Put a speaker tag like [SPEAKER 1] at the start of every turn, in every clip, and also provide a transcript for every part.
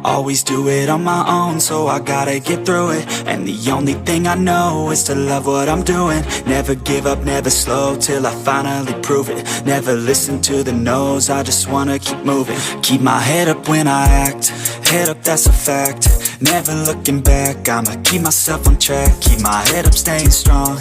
[SPEAKER 1] Always do it on my own, so I gotta get through it. And the only thing I know is to love what I'm doing. Never give up, never slow, till I finally prove it. Never listen to the no's, I just wanna keep moving. Keep my head up when I act, head up, that's a fact. Never looking back, I'ma keep myself on track. Keep my head up, staying strong,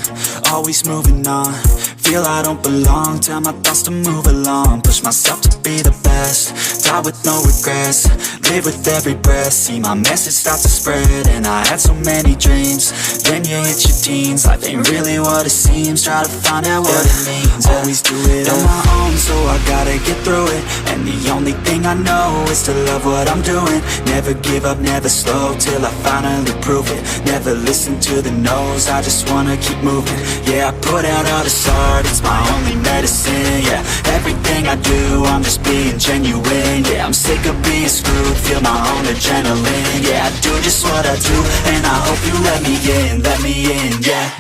[SPEAKER 1] always moving on. Feel I don't belong, tell my thoughts to move along. Push myself to be the best, die with no regrets. Live with every breath, see my message start to spread. And I had so many dreams, then you hit your teens. Life ain't really what it seems, try to find out what it means. Always do it on my own, so I gotta get through it. And the only thing I know is to love what I'm doing. Never give up, never slow, till I finally prove it. Never listen to the no's, I just wanna keep moving. Yeah, I put out all this art, it's my only medicine. Yeah, everything I do, I'm just being genuine. Yeah, I'm sick of being screwed, feel my own adrenaline. Yeah, I do just what I do, and I hope you let me in, yeah.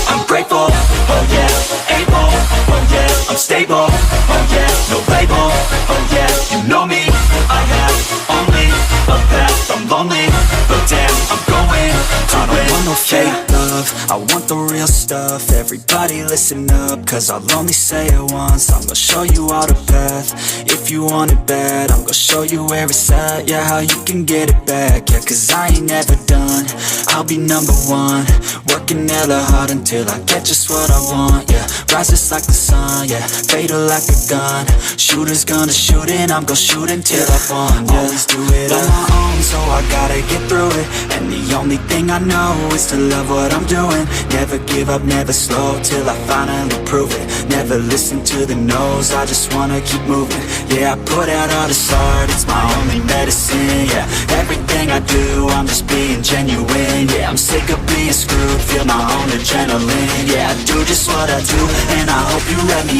[SPEAKER 1] I'm grateful, oh yeah, able, oh yeah, I'm stable, oh yeah, no label, oh yeah, you know me, I have only a path, I'm lonely, but damn, I'm going to win. I don't want no fake love, I want the real stuff. Everybody listen up, cause I'll only say it once. I'm gonna show you all the path, if you want it bad. I'm gonna show you where it's at, yeah, how you can get it back. Yeah, cause I ain't never done, I'll be number one. Working hella hard until I get just what I want, yeah. Rises like the sun, yeah, fatal like a gun. Shooter's gonna shoot and I'm gonna shoot until I won, yeah. Always do it on my own, so I gotta get through it. And the only thing I know is to love what I'm doing. Never give up, never slow, till I finally prove it. Never listen to the no's, I just wanna keep moving. Yeah, I put out all this art, it's my only medicine. Yeah, everything I do, I'm just being genuine. Yeah, I'm sick of being screwed, feel my own adrenaline. Yeah, I do just what I do, and I hope you let me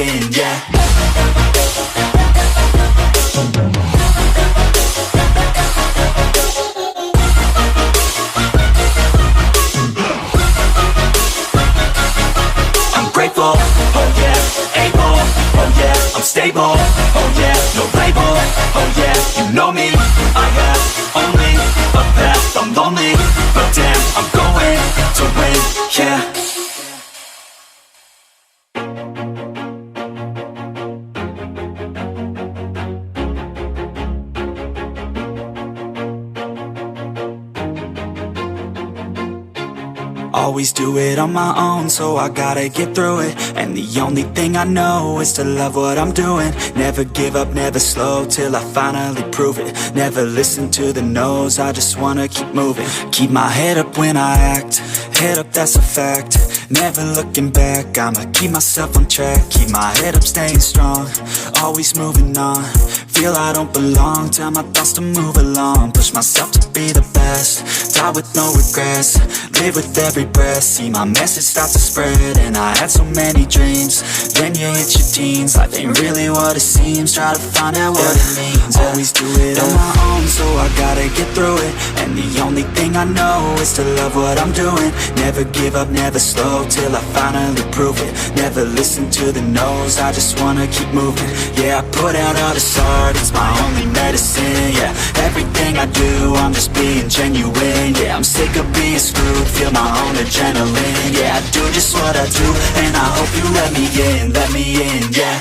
[SPEAKER 1] in, yeah. Grateful, oh yeah, able, oh yeah, I'm stable, oh yeah, no label, oh yeah, you know me, I have only a path, I'm lonely, but damn, I'm going to win, yeah. Always do it on my own, so I gotta get through it. And the only thing I know is to love what I'm doing. Never give up, never slow, till I finally prove it. Never listen to the no's, I just wanna keep moving. Keep my head up when I act, head up, that's a fact. Never looking back, I'ma keep myself on track. Keep my head up, staying strong, always moving on. Feel I don't belong, tell my thoughts to move along. Push myself to be the best, die with no regrets. Live with every breath, see my message start to spread. And I had so many dreams, then you hit your teens. Life ain't really what it seems, try to find out what it means. Always do it on my own, so I gotta get through it. And the only thing I know is to love what I'm doing. Never give up, never slow, till I finally prove it. Never listen to the no's, I just wanna keep moving. Yeah, I put out all this art, it's my only medicine. Yeah, everything I do, I'm just being genuine. Yeah, I'm sick of being screwed, feel my own adrenaline. Yeah, I do just what I do, and I hope you let me in, yeah.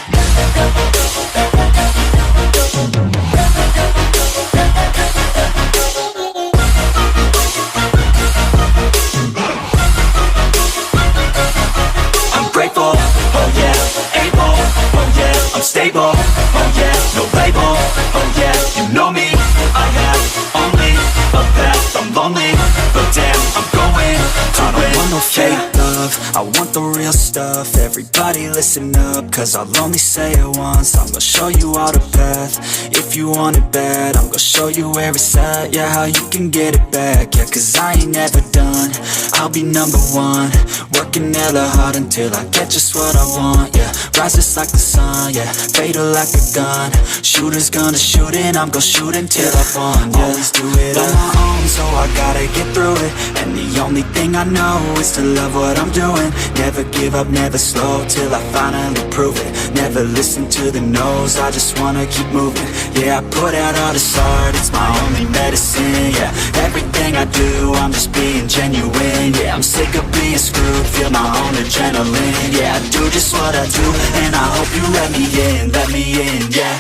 [SPEAKER 1] I'm grateful, oh yeah, able, oh yeah, I'm stable, oh yeah, no label, oh yeah, you know me, I have only a path, I'm lonely, but damn, I'm going to win. I don't want no fake love, I I want the real stuff, everybody listen up, cause I'll only say it once. I'm gonna show you all the path, if you want it bad. I'm gonna show you where it's at, yeah, how you can get it back. Yeah, cause I ain't never done, I'll be number one. Working hella hard until I get just what I want, yeah. Rise just like the sun, yeah, fatal like a gun. Shooters gonna shoot and I'm gonna shoot until I won, yeah. Always do it on my own, so I gotta get through it. And the only thing I know is to love what I'm doing. Never give up, never slow, till I finally prove it. Never listen to the no's, I just wanna keep moving. Yeah, I put out all this art, it's my only medicine, yeah. Everything I do, I'm just being genuine, yeah. I'm sick of being screwed, feel my own adrenaline. Yeah, I do just what I do, and I hope you let me in, yeah.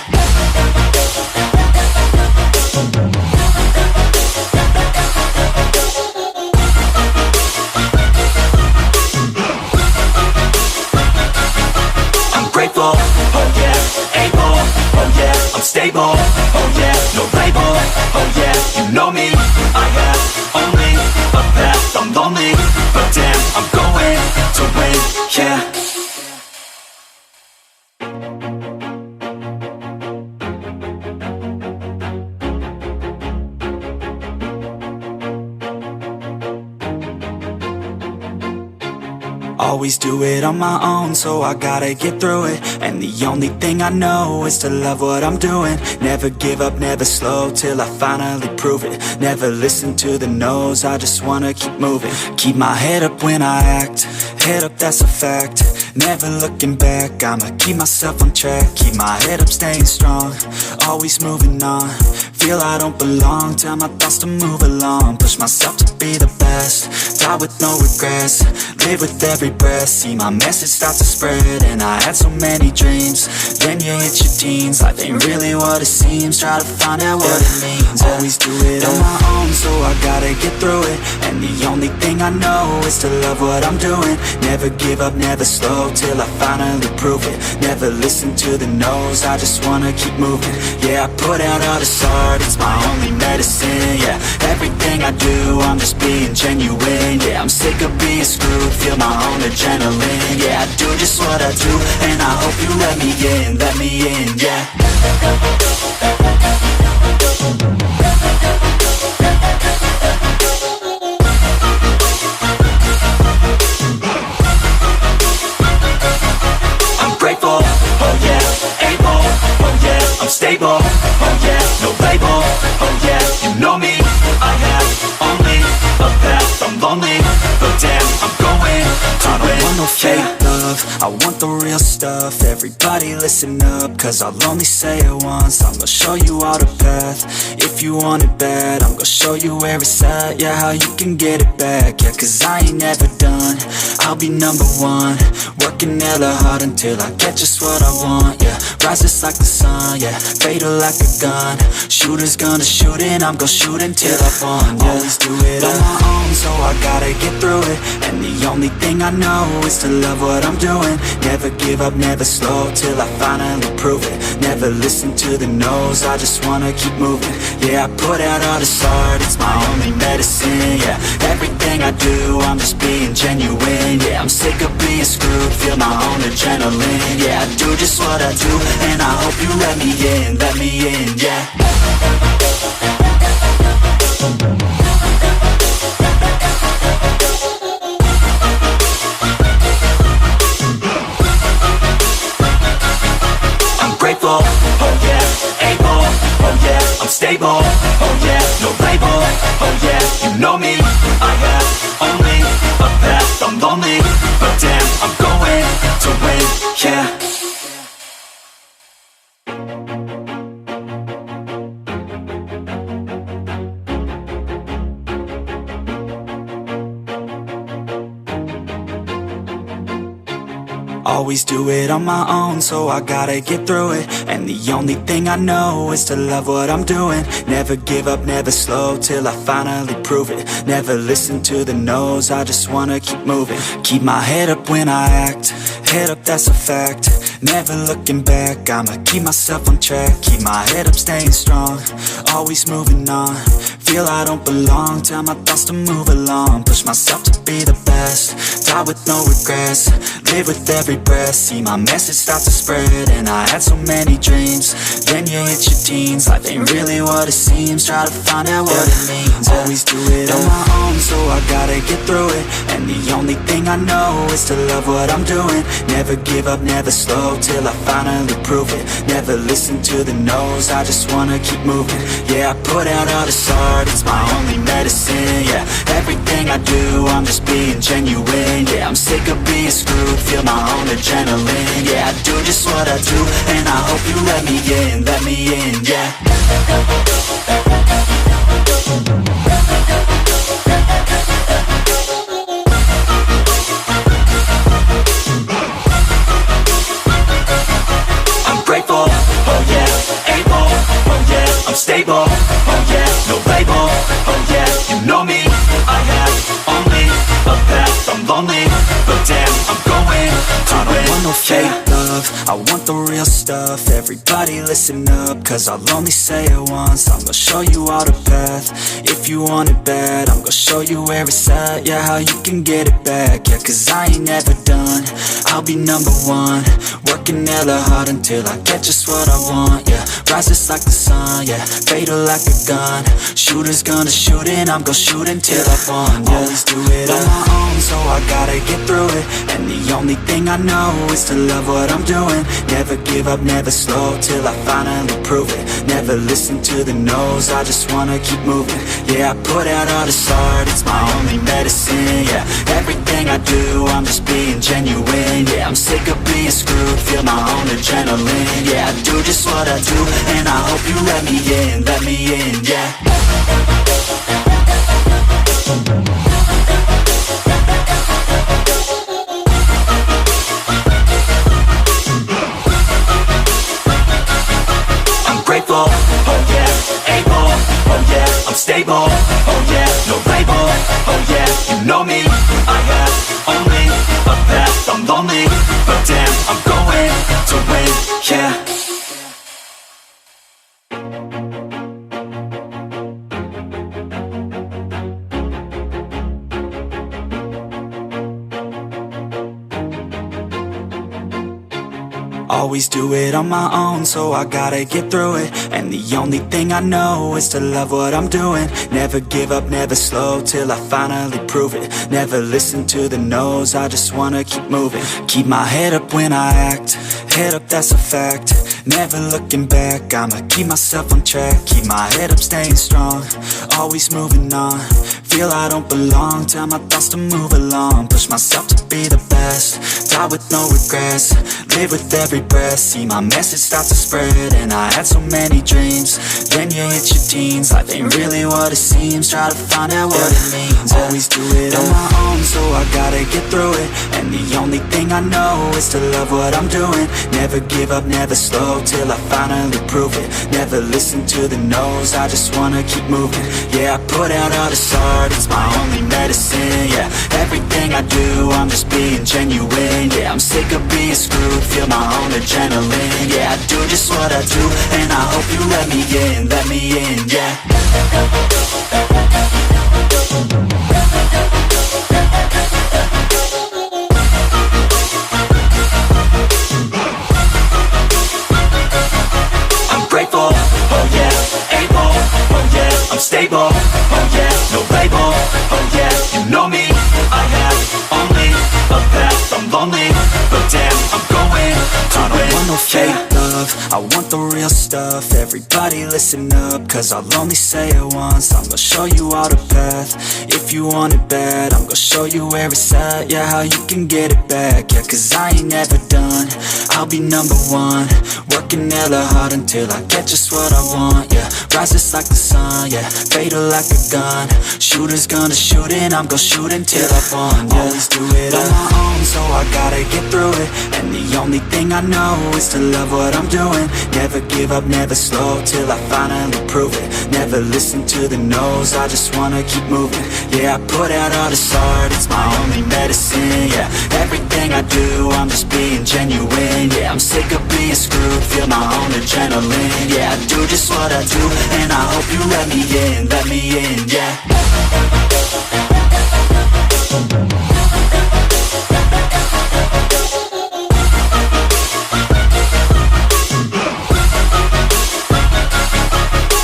[SPEAKER 1] Grateful, oh yeah, able, oh yeah, I'm stable, oh yeah, no label, oh yeah, you know me, I have only a path, I'm lonely, but damn, I'm going to win, yeah. Always do it on my own, so I gotta get through it. And the only thing I know is to love what I'm doing. Never give up, never slow, till I finally prove it. Never listen to the no's, I just wanna keep moving. Keep my head up when I act, head up, that's a fact. Never looking back, I'ma keep myself on track. Keep my head up, staying strong, always moving on. Feel I don't belong, tell my thoughts to move along. Push myself to be the best, die with no regrets. Live with every breath, see my message start to spread. And I had so many dreams, then you hit your teens. Life ain't really what it seems, try to find out what it means. Always do it on my own, so I gotta get through it. And the only thing I know is to love what I'm doing. Never give up, never slow, till I finally prove it. Never listen to the no's, I just wanna keep moving. Yeah, I put out all this art, it's my only medicine, yeah. Everything I do, I'm just being genuine, yeah. I'm sick of being screwed, feel my own adrenaline, yeah. I do just what I do, and I hope you let me in, yeah. I'm grateful, oh yeah, able, oh yeah, I'm stable, oh yeah, no label, oh yeah, you know me, I have only a path, I'm lonely, but damn, I'm going to win. I don't want no fake love, I want the real stuff. Everybody listen up, cause I'll only say it once. I'm gonna show you all the path, if you want it bad. I'm gonna show you where it's at, yeah, how you can get it back. Yeah, cause I ain't never done, I'll be number one. Working hella hard until I get just what I want, yeah. Rise just like the sun, yeah, fatal like a gun. Shooters gonna shoot and I'm gonna shoot until I won, yeah. Always do it on my own, so I gotta get through it. And the only thing I know is to love what I'm doing. Never give up, never slow, till I finally prove it. Never listen to the no's, I just wanna keep moving. Yeah, I put out all this art, it's my only medicine, yeah. Everything I do, I'm just being genuine, yeah. I'm sick of being screwed, feel my own adrenaline, yeah. I do just what I do, and I hope you let me in, yeah. I'm grateful, oh yeah, able, oh yeah, I'm stable, oh yeah, no label, oh yeah, you know me, I have only a path, I'm lonely, but damn, I'm going to win, yeah. Always do it on my own, so I gotta get through it. And the only thing I know is to love what I'm doing. Never give up, never slow, till I finally prove it. Never listen to the no's, I just wanna keep moving. Keep my head up when I act, head up, that's a fact. Never looking back, I'ma keep myself on track. Keep my head up, staying strong, always moving on. Feel I don't belong, tell my thoughts to move along. Push myself to be the best, die with no regrets. Live with every breath, see my message start to spread. And I had so many dreams, then you hit your teens. Life ain't really what it seems, try to find out what it means. Always do it on my own, so I gotta get through it. And the only thing I know is to love what I'm doing. Never give up, never slow, till I finally prove it. Never listen to the no's, I just wanna keep moving. Yeah, I put out all this art, it's my only medicine. Yeah, everything I do, I'm just being genuine. Yeah, I'm sick of being screwed, feel my own adrenaline. Yeah, I do just what I do, and I hope you let me in, yeah. I'm grateful, oh yeah, able, oh yeah, I'm stable, oh yeah, no label, oh yeah, you know me, I have only a path, I'm lonely, but damn, I'm going to win. I don't want no fake love, I want the real stuff. Everybody listen up, cause I'll only say it once. I'm gonna show you all the path, if you want it bad. I'm gonna show you where it's at, yeah, how you can get it back. Yeah, cause I ain't never done, I'll be number one. Working hella hard until I get just what I want, yeah. Rises like the sun, yeah, fatal like a gun. Shooters gonna shoot and I'm gonna shoot until I won, yeah. Always do it on my own, so I gotta get through it. And the only thing I know is to love what I'm doing. Never give up, never slow, till I finally prove it. Never listen to the no's, I just wanna keep moving. Yeah, I put out all this art, it's my only medicine. Yeah, everything I do, I'm just being genuine. Yeah, I'm sick of being screwed, feel my own adrenaline. Yeah, I do just what I do, and I hope you let me in, yeah. Grateful, oh yeah, able, oh yeah, I'm stable, oh yeah, no label, oh yeah, you know me, I have only a path, I'm lonely, but damn, I'm going to win, yeah. Always do it on my own, so I gotta get through it. And the only thing I know is to love what I'm doing. Never give up, never slow, till I finally prove it. Never listen to the no's, I just wanna keep moving. Keep my head up when I act, head up, that's a fact. Never looking back, I'ma keep myself on track. Keep my head up, staying strong, always moving on. Feel I don't belong, tell my thoughts to move along. Push myself to be the best, die with no regrets. Live with every breath, see my message start to spread. And I had so many dreams, then you hit your teens. Life ain't really what it seems, try to find out what it means. Always do it on my own, so I gotta get through it. And the only thing I know is to love what I'm doing. Never give up, never slow, till I finally prove it. Never listen to the no's, I just wanna keep moving. Yeah, I put out all this art, it's my only medicine. Yeah, everything I do, I'm just being genuine. Yeah, I'm sick of being screwed, feel my own adrenaline. Yeah, I do just what I do, and I hope you let me in, yeah. I'm grateful, oh yeah, able, oh yeah, I'm stable, oh yeah, no label, oh yeah, you know me, I have only a path, I'm lonely, but damn, I'm going to win. I don't want no fake love, I want the real stuff. Everybody listen up, cause I'll only say it once. I'm gonna show you all the path, if you want it bad. I'm gonna show you where it's at, yeah, how you can get it back. Yeah, cause I ain't never done, I'll be number one. Working hella hard until I get just what I want, yeah. Rises like the sun, yeah, fatal like a gun. Shooters gonna shoot and I'm gonna shoot until I won, yeah. Always do it on my own, so I gotta get through it. And the only thing I know is to love what I'm doing. Never give up, never slow, till I finally prove it. Never listen to the no's, I just wanna keep moving. Yeah, I put out all this art, it's my only medicine. Yeah, everything I do, I'm just being genuine. Yeah, I'm sick of being screwed, screwed, feel my own adrenaline. Yeah, I do just what I do, and I hope you let me in, yeah.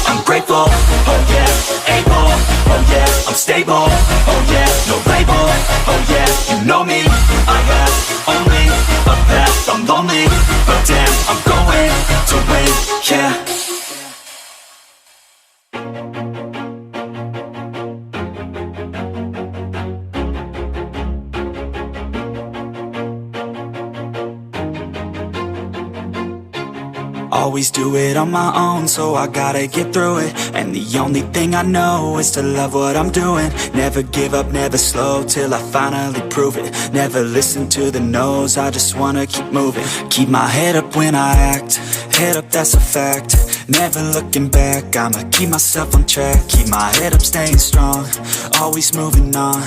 [SPEAKER 1] I'm grateful, oh yeah, able, oh yeah, I'm stable, oh yeah, no label, oh yeah, you know me, I have only a path, I'm lonely, but damn, I'm going to win, yeah. Always do it on my own, so I gotta get through it. And the only thing I know is to love what I'm doing. Never give up, never slow, till I finally prove it. Never listen to the no's, I just wanna keep moving. Keep my head up when I act, head up, that's a fact. Never looking back, I'ma keep myself on track. Keep my head up, staying strong, always moving on.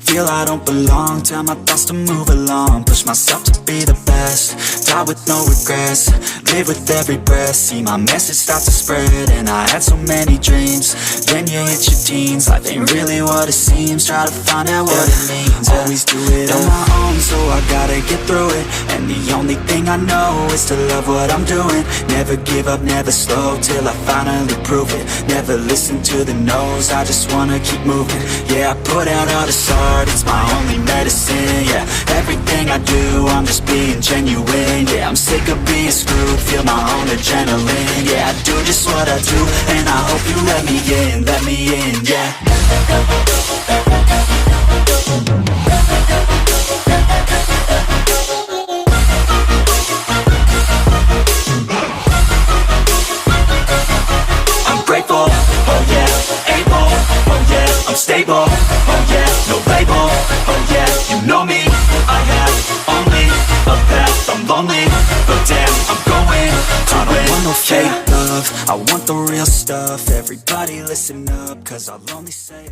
[SPEAKER 1] Feel I don't belong, tell my thoughts to move along. Push myself to be the best, die with no regrets. Live with every breath, see my message start to spread. And I had so many dreams, then you hit your teens. Life ain't really what it seems, try to find out what it means. Always do it on my own, so I gotta get through it. And the only thing I know is to love what I'm doing. Never give up, never slow, till I finally prove it. Never listen to the no's, I just wanna keep moving. Yeah, I put out all this art, it's my only medicine. Yeah, everything I do, I'm just being genuine. Yeah, I'm sick of being screwed, feel my own adrenaline. Yeah, I do just what I do, and I hope you let me in, yeah. I'm grateful, oh yeah, able, oh yeah, I'm stable, oh yeah, no label, oh yeah, you know me, I have only a path, I'm lonely, but damn, I'm going to win. I don't want no fake love, I want the real stuff. Everybody listen up, cause I'll only say